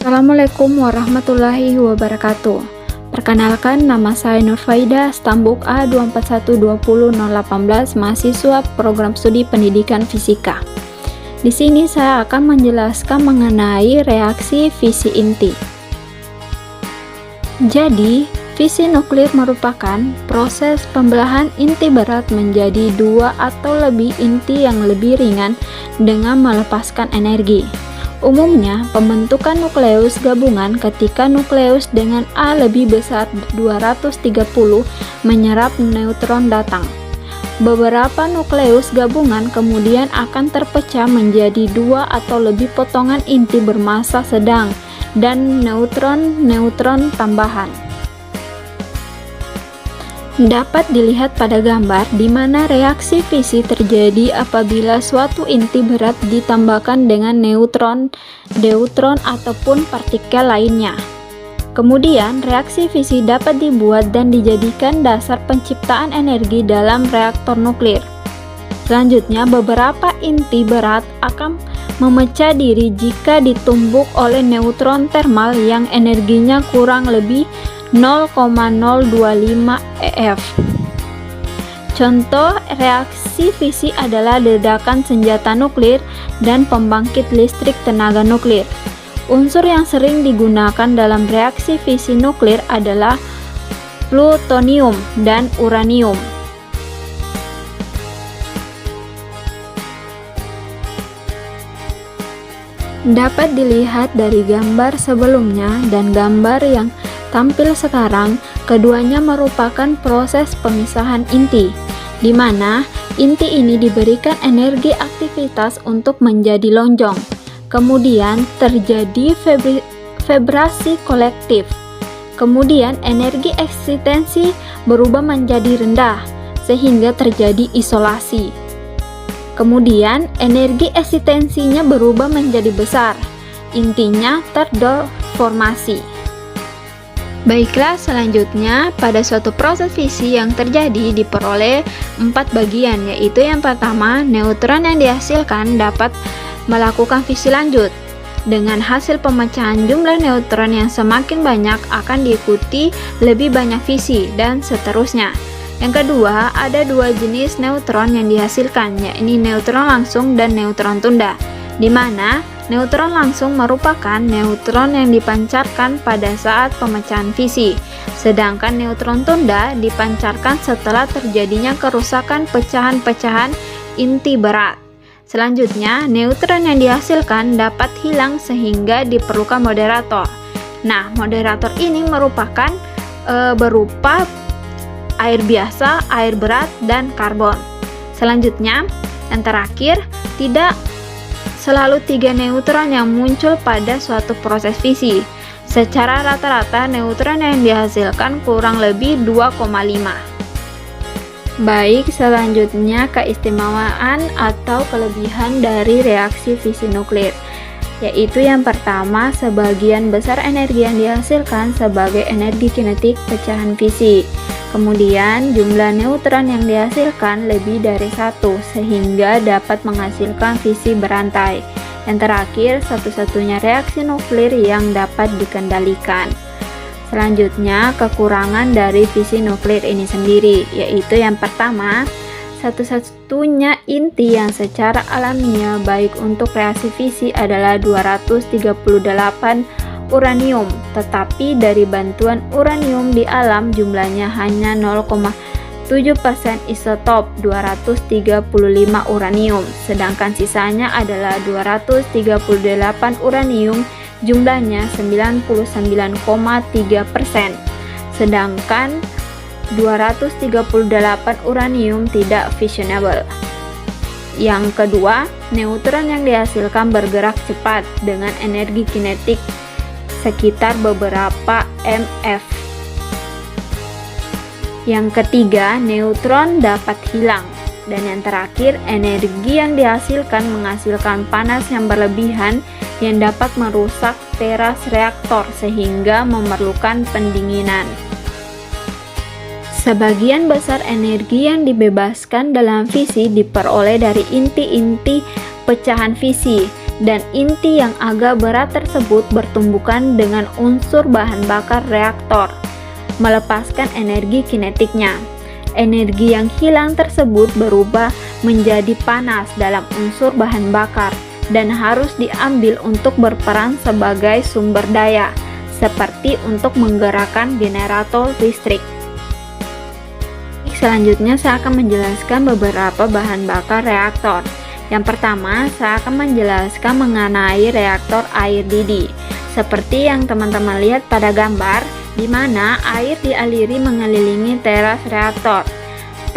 Assalamualaikum warahmatullahi wabarakatuh. Perkenalkan, nama saya Nurfaida, Stambuk A24120018, mahasiswa program studi pendidikan fisika. Di sini saya akan menjelaskan mengenai reaksi fisi inti. Jadi, fisi nuklir merupakan proses pembelahan inti berat menjadi dua atau lebih inti yang lebih ringan dengan melepaskan energi. Umumnya, pembentukan nukleus gabungan ketika nukleus dengan A lebih besar 230 menyerap neutron datang. Beberapa nukleus gabungan kemudian akan terpecah menjadi dua atau lebih potongan inti bermassa sedang dan neutron-neutron tambahan. Dapat dilihat pada gambar di mana reaksi fisi terjadi apabila suatu inti berat ditambahkan dengan neutron, deuteron ataupun partikel lainnya. Kemudian, reaksi fisi dapat dibuat dan dijadikan dasar penciptaan energi dalam reaktor nuklir. Selanjutnya, beberapa inti berat akan memecah diri jika ditumbuk oleh neutron termal yang energinya kurang lebih 0,025 eV. Contoh reaksi fisi adalah ledakan senjata nuklir dan pembangkit listrik tenaga nuklir. Unsur yang sering digunakan dalam reaksi fisi nuklir adalah plutonium dan uranium. Dapat dilihat dari gambar sebelumnya dan gambar yang tampil sekarang, keduanya merupakan proses pemisahan inti, di mana inti ini diberikan energi aktivitas untuk menjadi lonjong. Kemudian terjadi vibrasi kolektif. Kemudian energi eksistensi berubah menjadi rendah, sehingga terjadi isolasi. Kemudian energi eksistensinya berubah menjadi besar, intinya terdeformasi. Baiklah, selanjutnya pada suatu proses fisi yang terjadi diperoleh 4 bagian, yaitu yang pertama, neutron yang dihasilkan dapat melakukan fisi lanjut. Dengan hasil pemecahan jumlah neutron yang semakin banyak akan diikuti lebih banyak fisi, dan seterusnya. Yang kedua, ada dua jenis neutron yang dihasilkan, yakni neutron langsung dan neutron tunda, di mana neutron langsung merupakan neutron yang dipancarkan pada saat pemecahan fisi, sedangkan neutron tunda dipancarkan setelah terjadinya kerusakan pecahan-pecahan inti berat. Selanjutnya, neutron yang dihasilkan dapat hilang sehingga diperlukan moderator. Nah, moderator ini merupakan berupa air biasa, air berat, dan karbon. Selanjutnya, yang terakhir, tidak selalu 3 neutron yang muncul pada suatu proses fisi. Secara rata-rata, neutron yang dihasilkan kurang lebih 2,5. Baik, selanjutnya keistimewaan atau kelebihan dari reaksi fisi nuklir, yaitu yang pertama, sebagian besar energi yang dihasilkan sebagai energi kinetik pecahan fisi. Kemudian, jumlah neutron yang dihasilkan lebih dari 1, sehingga dapat menghasilkan fisi berantai. Yang terakhir, satu-satunya reaksi nuklir yang dapat dikendalikan. Selanjutnya, kekurangan dari fisi nuklir ini sendiri, yaitu yang pertama, satu-satunya inti yang secara alamiah baik untuk reaksi fisi adalah 238 uranium, tetapi dari bantuan uranium di alam jumlahnya hanya 0,7% isotop 235 uranium, sedangkan sisanya adalah 238 uranium, jumlahnya 99,3%, sedangkan 238 uranium tidak fissionable. Yang kedua, neutron yang dihasilkan bergerak cepat dengan energi kinetik sekitar beberapa mF. Yang ketiga, neutron dapat hilang. Dan yang terakhir, energi yang dihasilkan menghasilkan panas yang berlebihan yang dapat merusak teras reaktor sehingga memerlukan pendinginan. Sebagian besar energi yang dibebaskan dalam fisi diperoleh dari inti-inti pecahan fisi, dan inti yang agak berat tersebut bertumbukan dengan unsur bahan bakar reaktor, melepaskan energi kinetiknya. Energi yang hilang tersebut berubah menjadi panas dalam unsur bahan bakar dan harus diambil untuk berperan sebagai sumber daya, seperti untuk menggerakkan generator listrik. Selanjutnya saya akan menjelaskan beberapa bahan bakar reaktor. Yang pertama, saya akan menjelaskan mengenai reaktor air didih. Seperti yang teman-teman lihat pada gambar, di mana air dialiri mengelilingi teras reaktor.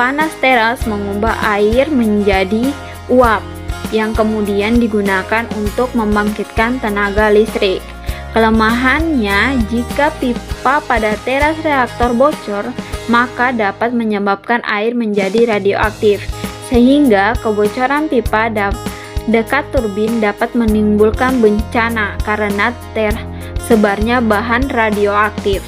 Panas teras mengubah air menjadi uap, yang kemudian digunakan untuk membangkitkan tenaga listrik. Kelemahannya, jika pipa pada teras reaktor bocor, maka dapat menyebabkan air menjadi radioaktif, sehingga kebocoran pipa dekat turbin dapat menimbulkan bencana karena tersebarnya bahan radioaktif.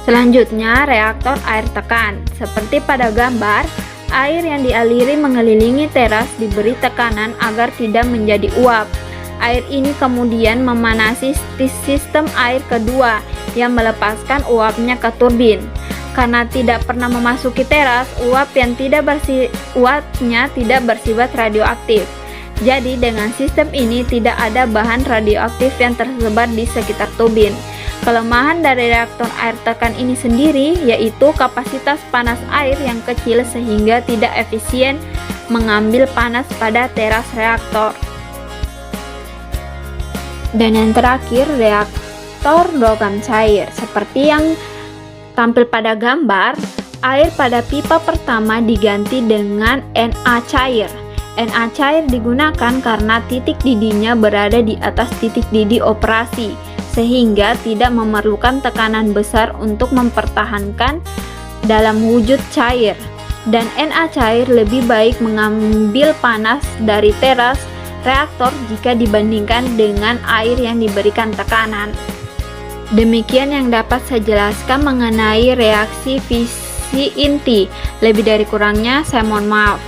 Selanjutnya, reaktor air tekan. Seperti pada gambar, air yang dialiri mengelilingi teras diberi tekanan agar tidak menjadi uap. Air ini kemudian memanasi sistem air kedua yang melepaskan uapnya ke turbin. Karena tidak pernah memasuki teras, uapnya tidak bersifat radioaktif. Jadi dengan sistem ini tidak ada bahan radioaktif yang tersebar di sekitar turbin. Kelemahan dari reaktor air tekan ini sendiri yaitu kapasitas panas air yang kecil sehingga tidak efisien mengambil panas pada teras reaktor. Dan yang terakhir, reaktor logam cair. Seperti yang tampil pada gambar, air pada pipa pertama diganti dengan Na cair. Na cair digunakan karena titik didihnya berada di atas titik didih operasi, sehingga tidak memerlukan tekanan besar untuk mempertahankan dalam wujud cair. Dan Na cair lebih baik mengambil panas dari teras reaktor jika dibandingkan dengan air yang diberikan tekanan. Demikian yang dapat saya jelaskan mengenai reaksi fisi inti. Lebih dari kurangnya saya mohon maaf.